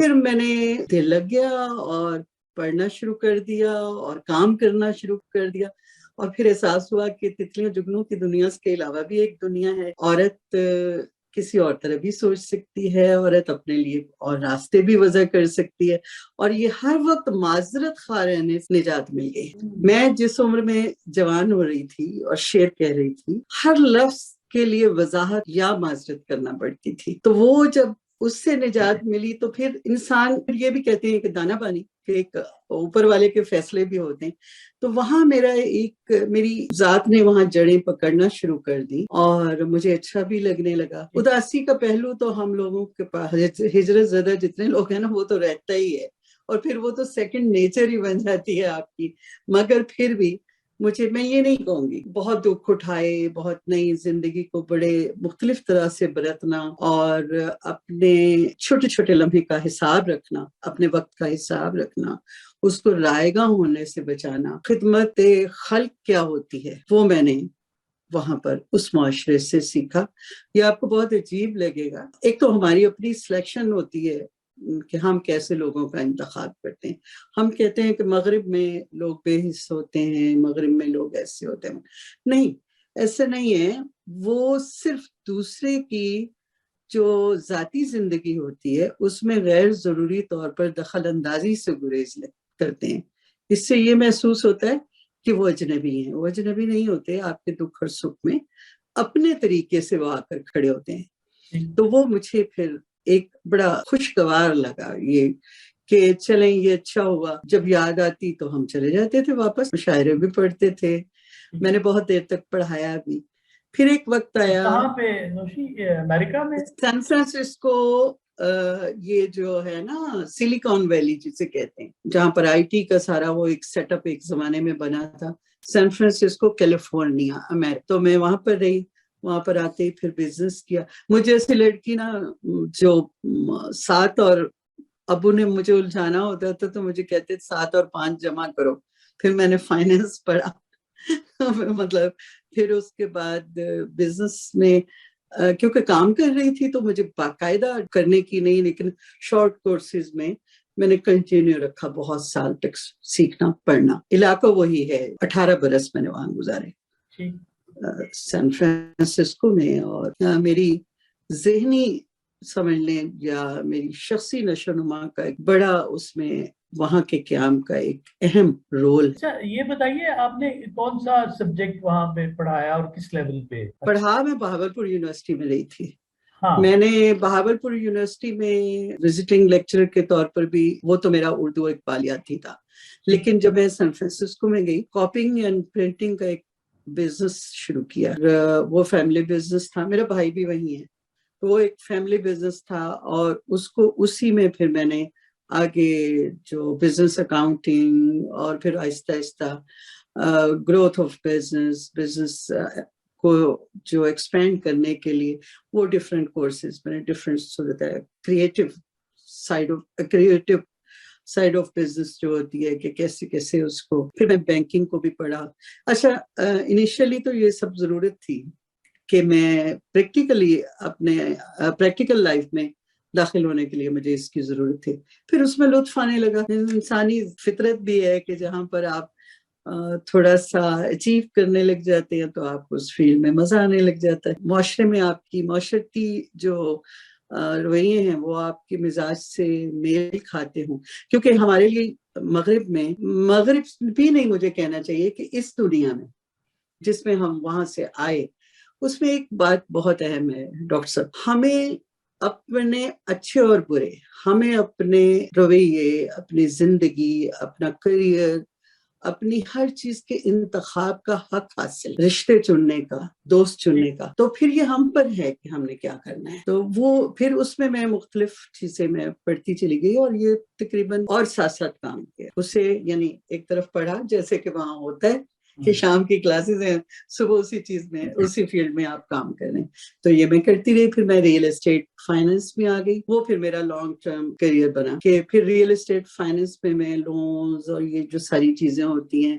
پھر میں نے دل لگ گیا اور پڑھنا شروع کر دیا اور کام کرنا شروع کر دیا، اور پھر احساس ہوا کہ تتلیوں جگنوں کی دنیا کے علاوہ بھی ایک دنیا ہے۔ عورت کسی اور طرح بھی سوچ سکتی ہے، عورت اپنے لیے اور راستے بھی وضع کر سکتی ہے، اور یہ ہر وقت معذرت خواہ رہنے سے نجات مل گئی۔ میں جس عمر میں جوان ہو رہی تھی اور شعر کہہ رہی تھی، ہر لفظ کے لیے وضاحت یا معذرت کرنا پڑتی تھی، تو وہ جب اس سے نجات ملی تو پھر انسان، یہ بھی کہتے ہیں کہ دانا پانی، کہ ایک اوپر والے کے فیصلے بھی ہوتے ہیں، تو وہاں میری ذات نے وہاں جڑیں پکڑنا شروع کر دی اور مجھے اچھا بھی لگنے لگا۔ اداسی کا پہلو تو ہم لوگوں کے پاس، ہجرت زدہ جتنے لوگ ہیں نا، وہ تو رہتا ہی ہے، اور پھر وہ تو سیکنڈ نیچر ہی بن جاتی ہے آپ کی، مگر پھر بھی میں یہ نہیں کہوں گی، بہت دکھ اٹھائے، بہت نئی زندگی کو بڑے مختلف طرح سے برتنا، اور اپنے چھوٹے چھوٹے لمحے کا حساب رکھنا، اپنے وقت کا حساب رکھنا، اس کو رائے گاں ہونے سے بچانا، خدمت خلق کیا ہوتی ہے، وہ میں نے وہاں پر اس معاشرے سے سیکھا۔ یہ آپ کو بہت عجیب لگے گا، ایک تو ہماری اپنی سلیکشن ہوتی ہے کہ ہم کیسے لوگوں کا انتخاب کرتے ہیں۔ ہم کہتے ہیں کہ مغرب میں لوگ بے حس ہوتے ہیں، مغرب میں لوگ ایسے ہوتے ہیں، نہیں، ایسا نہیں ہے۔ وہ صرف دوسرے کی جو ذاتی زندگی ہوتی ہے اس میں غیر ضروری طور پر دخل اندازی سے گریز کرتے ہیں، اس سے یہ محسوس ہوتا ہے کہ وہ اجنبی ہیں۔ وہ اجنبی نہیں ہوتے، آپ کے دکھ اور سکھ میں اپنے طریقے سے وہ آ کر کھڑے ہوتے ہیں۔ تو وہ مجھے پھر ایک بڑا خوشگوار لگا یہ کہ چلیں، یہ اچھا ہوا، جب یاد آتی تو ہم چلے جاتے تھے واپس، مشاعرے بھی پڑھتے تھے، میں نے بہت دیر تک پڑھایا بھی۔ پھر ایک وقت آیا، کہاں پہ نوشی؟ امریکہ میں؟ سان فرانسسکو، یہ جو ہے نا سلیکان ویلی جسے کہتے ہیں، جہاں پر آئی ٹی کا سارا وہ ایک سیٹ اپ ایک زمانے میں بنا تھا، سان فرانسسکو کیلیفورنیا، امریکہ۔ تو میں وہاں پر رہی، وہاں پر آتے ہی پھر بزنس کیا۔ مجھے ایسی لڑکی نا جو 7 اور ابو نے مجھے الجھانا ہوتا تھا تو مجھے کہتے 7 اور 5 جمع کرو، پھر میں نے فائنینس پڑھا مطلب پھر اس کے بعد بزنس میں کیونکہ کام کر رہی تھی تو مجھے باقاعدہ کرنے کی نہیں، لیکن شارٹ کورسز میں نے کنٹینیو رکھا بہت سال تک سیکھنا پڑھنا۔ علاقہ وہی ہے، 18 برس میں نے وہاں گزارے سان فرانسسکو میں، اور میری ذہنی سمجھ لیں یا میری شخصی نشو و نما کا ایک بڑا اس میں وہاں کے قیام کا ایک اہم رول۔ اچھا یہ بتائیے، آپ نے کون سا سبجیکٹ وہاں پہ پڑھایا اور کس لیول پہ پڑھا؟ میں بہاولپور یونیورسٹی میں رہی تھی۔ میں نے بہاولپور یونیورسٹی میں وزٹنگ لیکچرر کے طور پر بھی، وہ تو میرا اردو اقبالیاتی تھا، لیکن جب میں سان فرانسسکو میں گئی، کاپنگ اینڈ پرنٹنگ کا ایک بزنس شروع کیا، وہ فیملی بزنس تھا، میرا بھائی بھی وہی ہے، تو وہ ایک فیملی بزنس تھا، اور اسی میں پھر میں نے آگے جو بزنس اکاؤنٹنگ، اور پھر آہستہ آہستہ گروتھ آف بزنس کو جو ایکسپینڈ کرنے کے لیے وہ ڈفرینٹ کورسز میں نے ڈفرینٹ صورت ہے، کریٹو سائڈ آف بزنس جو ہوتی ہے کہ کیسے اس کو، پھر میں بینکنگ کو بھی پڑھا۔ اچھا انیشلی تو یہ سب ضرورت تھی کہ میں پریکٹیکل لائف میں داخل ہونے کے لیے مجھے اس کی ضرورت تھی، پھر اس میں لطف آنے لگا۔ انسانی فطرت بھی ہے کہ جہاں پر آپ تھوڑا سا اچیو کرنے لگ جاتے ہیں تو آپ کو اس فیلڈ میں مزہ آنے لگ جاتا ہے، معاشرے میں آپ کی معاشرتی جو رویے ہیں وہ آپ کے مزاج سے میل کھاتے ہوں، کیونکہ ہمارے لیے مغرب بھی نہیں، مجھے کہنا چاہیے کہ اس دنیا میں جس میں ہم وہاں سے آئے، اس میں ایک بات بہت اہم ہے ڈاکٹر صاحب، ہمیں اپنے اچھے اور برے، ہمیں اپنے رویے، اپنی زندگی، اپنا کریئر، اپنی ہر چیز کے انتخاب کا حق حاصل، رشتے چننے کا، دوست چننے کا، تو پھر یہ ہم پر ہے کہ ہم نے کیا کرنا ہے۔ تو وہ پھر اس میں مختلف چیزیں میں پڑھتی چلی گئی، اور یہ تقریباً اور ساتھ ساتھ کام کیا اسے، یعنی ایک طرف پڑھا جیسے کہ وہاں ہوتا ہے کہ شام کی کلاسز ہیں، صبح اسی چیز میں اسی فیلڈ میں آپ کام کریں، تو یہ میں کرتی رہی۔ پھر میں ریئل اسٹیٹ فائننس میں آ گئی، وہ پھر میرا لانگ ٹرم کریئر بنا کہ پھر ریئل اسٹیٹ فائننس میں لونز اور یہ جو ساری چیزیں ہوتی ہیں